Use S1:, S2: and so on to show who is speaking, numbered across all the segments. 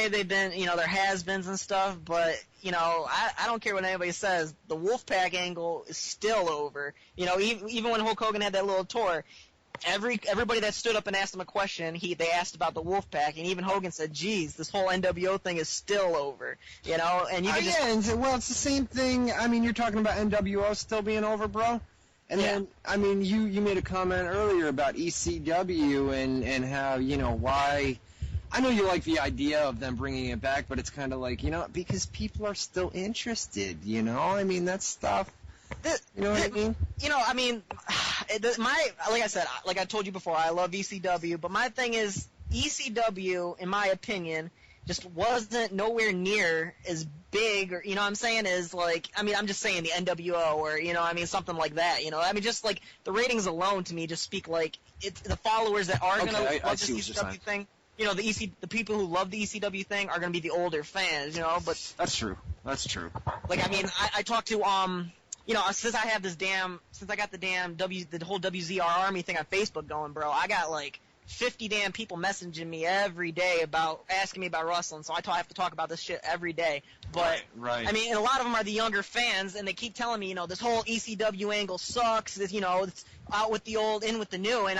S1: they've been, there has-beens and stuff, but, I don't care what anybody says. The Wolfpack angle is still over. Even when Hulk Hogan had that little tour, everybody that stood up and asked him a question, they asked about the Wolfpack, and even Hogan said, "Geez, this whole NWO thing is still over." And you
S2: it's the same thing. I mean, you're talking about NWO still being over, bro. And then, I mean, you made a comment earlier about ECW and how, why. I know you like the idea of them bringing it back, but it's kind of like, because people are still interested, I mean, that stuff. You know what I mean? Like I said, like I told you before, I love ECW, but my thing is, ECW, in my opinion, just wasn't nowhere near as big, or, what I'm saying is, like, I'm just saying the NWO, or, something like that, just, like, the ratings alone, to me, just speak, like, it's the followers that are going to love this ECW thing. The people who love the ECW thing are going to be the older fans, but... That's true.
S1: Like, I talked to, since I got the whole WZR Army thing on Facebook going, bro, I got, like, 50 damn people messaging me every day asking me about wrestling, so I have to talk about this shit every day. But,
S2: right.
S1: and a lot of them are the younger fans, and they keep telling me, this whole ECW angle sucks, it's out with the old, in with the new, and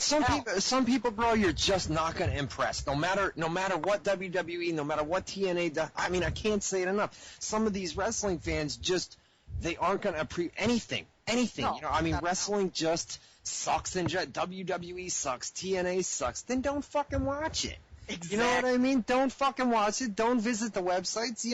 S2: some people, bro, you're just not going to impress. No matter what WWE, no matter what TNA does, I can't say it enough. Some of these wrestling fans they aren't going to appreciate anything. No, wrestling just sucks, and WWE sucks, TNA sucks, then don't fucking watch it.
S1: Exactly.
S2: You know what I mean? Don't fucking watch it. Don't visit the websites.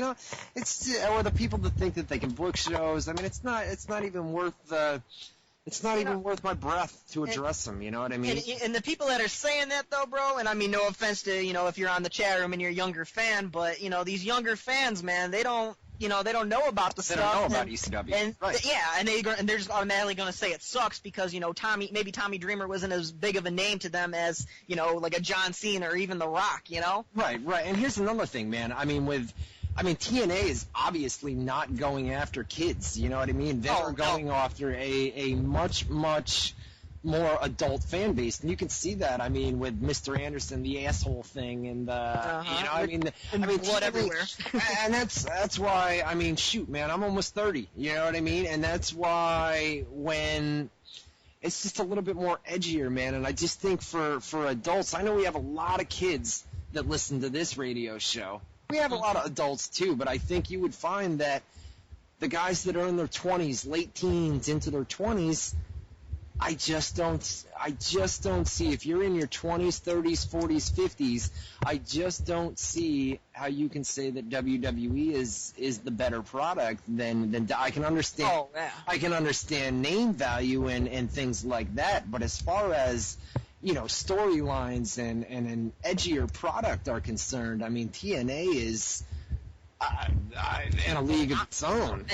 S2: Or the people that think that they can book shows. It's not even worth worth my breath to address them. You know what I mean?
S1: And the people that are saying that, though, bro, and no offense to if you're on the chat room and you're a younger fan, but these younger fans, man, they don't know about the stuff.
S2: They don't know about ECW.
S1: And,
S2: right.
S1: And they're just automatically going to say it sucks because, Tommy Dreamer wasn't as big of a name to them as, like a John Cena or even The Rock,
S2: Right. And here's another thing, man. TNA is obviously not going after kids, you know what I mean? They're going after a much, much more adult fan base, and you can see that. With Mr. Anderson, the asshole thing, and
S1: blood everywhere.
S2: And that's why. Shoot, man, I'm almost 30. You know what I mean? And that's why when it's just a little bit more edgier, man. And I just think for adults, I know we have a lot of kids that listen to this radio show. We have a lot of adults too, but I think you would find that the guys that are in their 20s, late teens, into their 20s. I just don't see, if you're in your 20s, 30s, 40s, 50s, I just don't see how you can say that WWE is the better product than I can understand.
S1: Oh, yeah.
S2: I can understand name value and things like that, but as far as storylines and an edgier product are concerned, TNA is in a league of its own.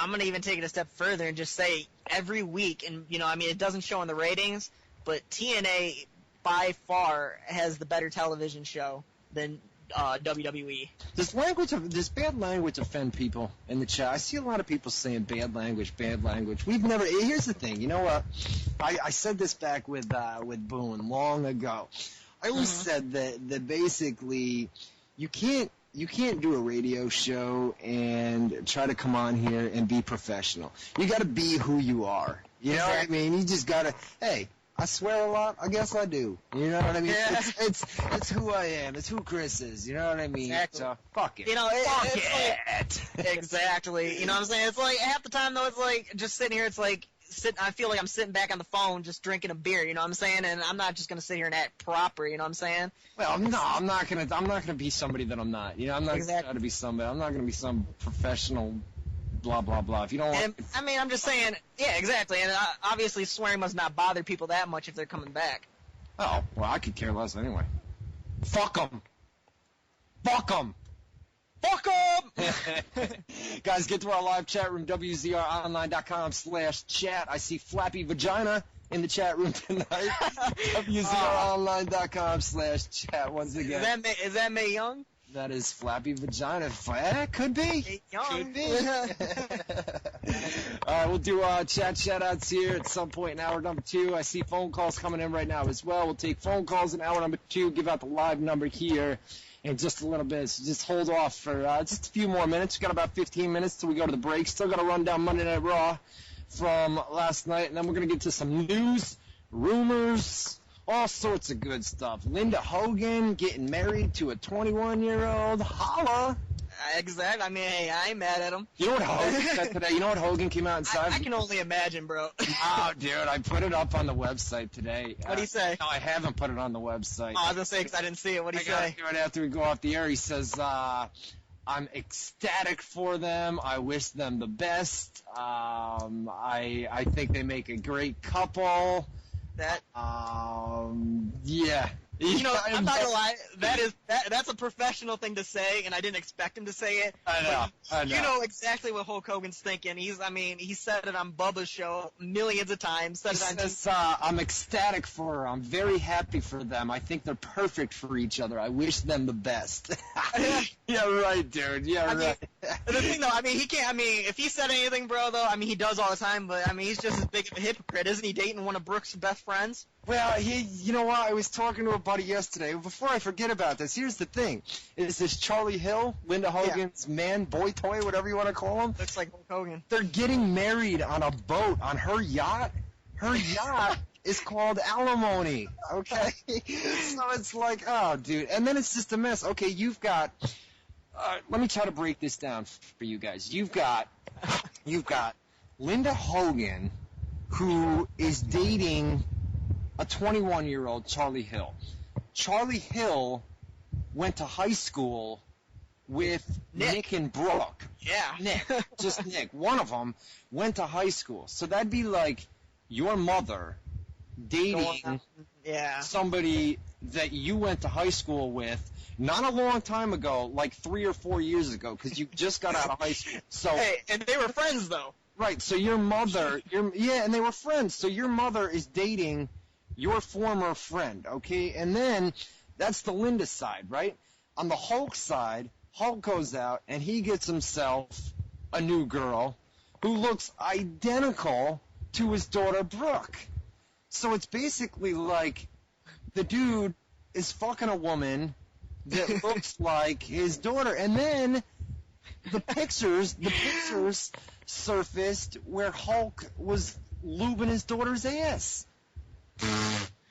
S1: I'm going to even take it a step further and just say every week, and it doesn't show in the ratings, but TNA by far has the better television show than WWE.
S2: Does bad language offend people in the chat? I see a lot of people saying bad language. We've never. Here's the thing. You know what? I said this back with Boone long ago. I always said that basically you can't do a radio show and try to come on here and be professional. You got to be who you are. You know what I mean? You just got to, hey, I swear a lot, I guess I do. You know what I mean? Yeah. It's who I am. It's who Chris is. You know what I mean?
S1: Exactly.
S2: So, fuck it.
S1: Fuck it. Exactly. You know what I'm saying? It's like, half the time, though, it's like, just sitting here, it's like, I feel like I'm sitting back on the phone just drinking a beer, you know what I'm saying? And I'm not just going to sit here and act proper, you know what I'm saying?
S2: Well, no, I'm not going to be somebody that I'm not. I'm not going to be somebody. I'm not going to be some professional blah, blah, blah. If you don't want...
S1: I'm just saying, yeah, exactly. And obviously swearing must not bother people that much if they're coming back.
S2: Oh, well, I could care less anyway. Fuck them. Fuck them. Fuck them! Guys, get to our live chat room, WZROnline.com/chat. I see Flappy Vagina in the chat room tonight. WZROnline.com/chat once again.
S1: Is that Mae Young?
S2: That is Flappy Vagina. Could be. Could be. All right, we'll do chat shout-outs here at some point in hour number 2. I see phone calls coming in right now as well. We'll take phone calls in hour number 2, give out the live number here in just a little bit. So just hold off for just a few more minutes. We've got about 15 minutes till we go to the break. Still got to run down Monday Night Raw from last night, and then we're going to get to some news, rumors, all sorts of good stuff. Linda Hogan getting married to a 21-year-old. Holla!
S1: Exactly. I mean, hey, I ain't mad at him.
S2: You know what Hogan said today? You know what Hogan came out and said?
S1: I can only imagine, bro.
S2: Oh, dude, I put it up on the website today.
S1: What'd he say?
S2: No, I haven't put it on the website.
S1: Oh, I was going to say, because I didn't see it. What'd he say?
S2: Right after we go off the air, he says, I'm ecstatic for them. I wish them the best. I think they make a great couple. Yeah.
S1: You know, I'm not gonna lie. That's a professional thing to say, and I didn't expect him to say it.
S2: I know.
S1: You know exactly what Hulk Hogan's thinking. He said it on Bubba's show millions of times.
S2: He says, I'm ecstatic for her. I'm very happy for them. I think they're perfect for each other. I wish them the best. Yeah, right, dude. Yeah, right.
S1: The thing, though, he can't. If he said anything, bro, though, he does all the time. But he's just as big of a hypocrite, isn't he? Dating one of Brooke's best friends.
S2: Well, you know what? I was talking to a buddy yesterday. Before I forget about this, here's the thing: is this Charlie Hill, Linda Hogan's boy toy, whatever you want to call him?
S1: Looks like Hulk Hogan.
S2: They're getting married on a boat on her yacht. Her yacht is called Alimony. Okay, so it's like, oh, dude, and then it's just a mess. Okay, you've got. Let me try to break this down for you guys. You've got Linda Hogan, who is dating a 21-year-old Charlie Hill. Charlie Hill went to high school with Nick and Brooke.
S1: Yeah.
S2: Just Nick. One of them went to high school. So that'd be like your mother dating somebody that you went to high school with not a long time ago, like 3 or 4 years ago, because you just got out of high school. So,
S1: hey, and they were friends, though.
S2: Right, so your mother, and they were friends. So your mother is dating your former friend, okay? And then that's the Linda side, right? On the Hulk side, Hulk goes out and he gets himself a new girl who looks identical to his daughter Brooke. So it's basically like the dude is fucking a woman that looks like his daughter. And then the pictures surfaced where Hulk was lubing his daughter's ass.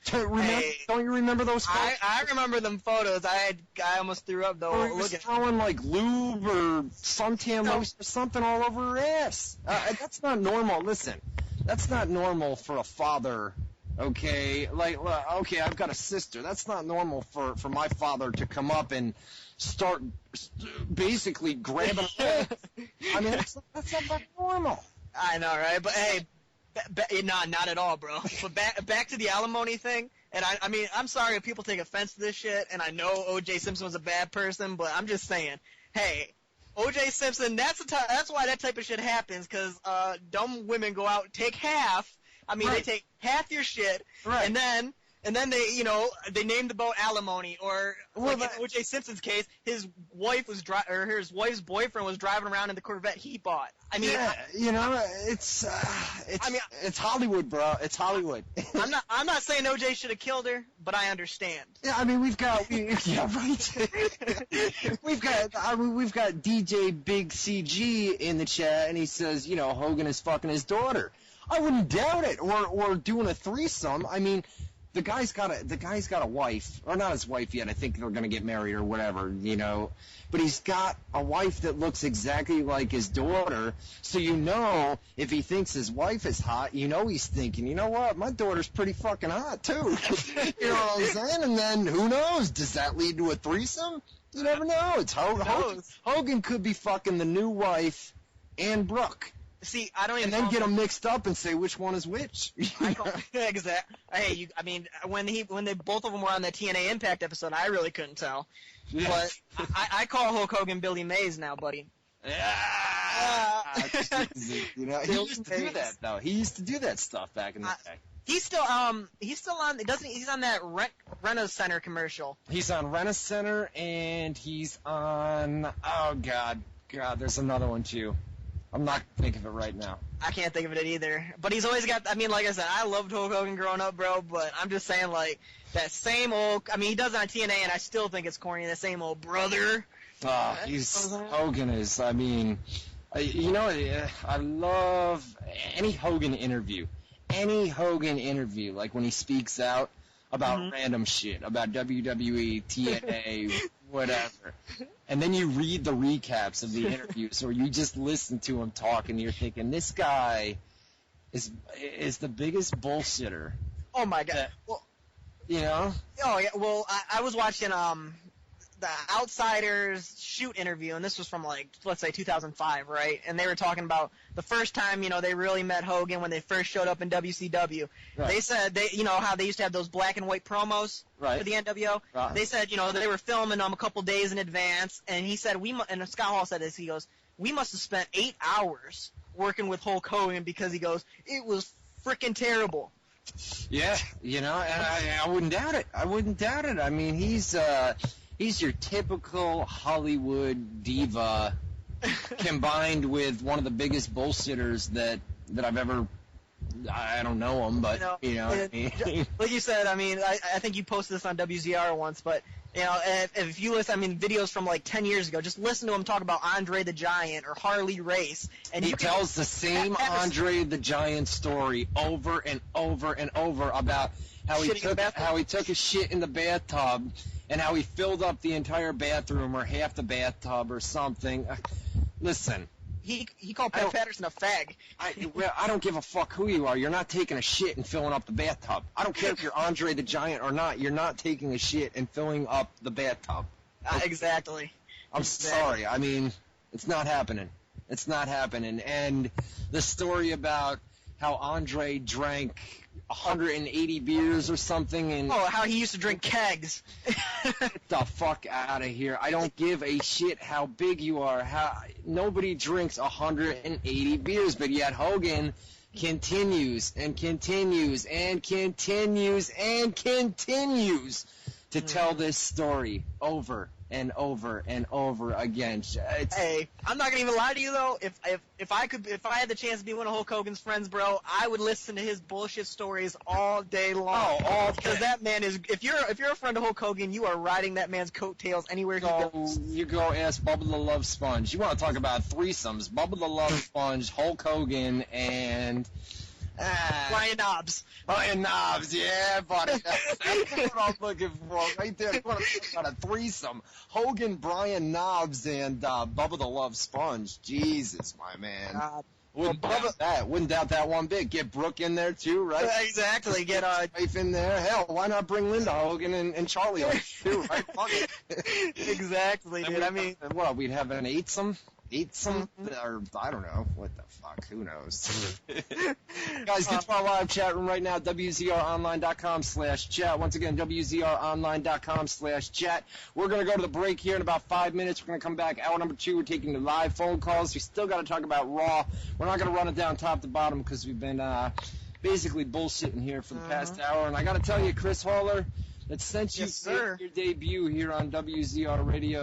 S2: Don't you remember those photos?
S1: I remember them photos. I almost threw up, though.
S2: He was throwing, like, lube or suntan lotion or something all over her ass. That's not normal. Listen, that's not normal for a father, okay? Like, okay, I've got a sister. That's not normal for my father to come up and start basically grabbing her ass. That's not normal.
S1: I know, right? But, hey, not at all, bro. But back to the alimony thing, and I'm sorry if people take offense to this shit, and I know O.J. Simpson was a bad person, but I'm just saying, hey, O.J. Simpson, that's why that type of shit happens, because dumb women go out and take half. They take half your shit,
S2: right.
S1: and then they, they named the boat alimony, or in O.J. Simpson's case, his wife's boyfriend was driving around in the Corvette he bought.
S2: It's Hollywood, bro. It's Hollywood.
S1: I'm not saying O.J. should have killed her, but I understand.
S2: Yeah, we've got DJ Big CG in the chat, and he says, Hogan is fucking his daughter. I wouldn't doubt it, or doing a threesome. The guy's got a wife, or not his wife yet. I think they're going to get married or whatever, But he's got a wife that looks exactly like his daughter. So if he thinks his wife is hot, he's thinking, you know what, my daughter's pretty fucking hot too. You know what I'm saying? And then who knows? Does that lead to a threesome? You never know. It's Hogan could be fucking the new wife and Brooke.
S1: See, I don't even.
S2: And then get them mixed up and say which one is which.
S1: Exactly. Hey, when they both of them were on that TNA Impact episode, I really couldn't tell. Yes. But I call Hulk Hogan Billy Mays now, buddy.
S2: Yeah. He used to do that though. He used to do that stuff back in the day.
S1: He's still on. He's on that Rena Center commercial.
S2: He's on Rena Center, and he's on. Oh God, there's another one too. I'm not think of it right now.
S1: I can't think of it either. But he's always got, I mean, like I said, I loved Hulk Hogan growing up, bro, but I'm just saying, like, that same old, I mean, he does it on TNA, and I still think it's corny, that same old brother.
S2: Hogan is, I mean, I love any Hogan interview. Any Hogan interview, like when he speaks out about random shit, about WWE, TNA, whatever. And then you read the recaps of the interviews, or you just listen to him talk, and you're thinking, this guy is the biggest bullshitter.
S1: Oh, my God. Well,
S2: you know?
S1: Oh, yeah. Well, I was watching the Outsiders shoot interview, and this was from, like, let's say 2005, right? And they were talking about the first time, they really met Hogan when they first showed up in WCW. Right. They said, how they used to have those black and white promos for the NWO? Right. They said, they were filming them a couple days in advance, and he said, and Scott Hall said this, he goes, we must have spent 8 hours working with Hulk Hogan because he goes, it was freaking terrible.
S2: Yeah, and I wouldn't doubt it. I mean, he's your typical Hollywood diva combined with one of the biggest bullshitters that I've ever. I don't know him, but
S1: like you said, I mean, I think you posted this on WZR once, but if you listen, I mean, videos from like 10 years ago, just listen to him talk about Andre the Giant or Harley Race, and
S2: he tells the same Andre the Giant story over and over and over about how he took a shit in the bathtub and how he filled up the entire bathroom or half the bathtub or something. Listen.
S1: He called Pat Patterson a fag.
S2: I don't give a fuck who you are. You're not taking a shit and filling up the bathtub. I don't care if you're Andre the Giant or not. You're not taking a shit and filling up the bathtub.
S1: Exactly.
S2: I'm sorry. I mean, it's not happening. It's not happening. And the story about how Andre drank 180 beers or something, and
S1: how he used to drink kegs.
S2: Get the fuck out of here. I don't give a shit how big you are. Nobody drinks 180 beers, but yet Hogan continues and continues and continues and continues to tell this story over and over and over again.
S1: Hey, I'm not gonna even lie to you though. If I had the chance to be one of Hulk Hogan's friends, bro, I would listen to his bullshit stories all day long. Because that man is. If you're a friend of Hulk Hogan, you are riding that man's coattails anywhere he goes.
S2: You go ask Bubba the Love Sponge. You want to talk about threesomes? Bubba the Love Sponge, Hulk Hogan, and
S1: Brian Knobbs.
S2: Brian Knobbs, yeah, buddy. That's what I'm looking for right there. You want to talk about a threesome? Hogan, Brian Knobbs, and Bubba the Love Sponge. Jesus, my man. Wouldn't doubt that one bit. Get Brooke in there too, right?
S1: Exactly. Get
S2: wife in there. Hell, why not bring Linda Hogan and Charlie on too, right? Fuck it.
S1: Exactly, dude. I mean,
S2: what? We'd have an eightsome, or I don't know. What the fuck? Who knows? Guys, get to our live chat room right now, WZROnline.com/chat. Once again, WZROnline.com/chat. We're going to go to the break here in about 5 minutes. We're going to come back. Hour number 2, we're taking the live phone calls. We still got to talk about Raw. We're not going to run it down top to bottom because we've been basically bullshitting here for the past hour. And I got to tell you, Chris Haller, that since you made your debut here on WZR Radio,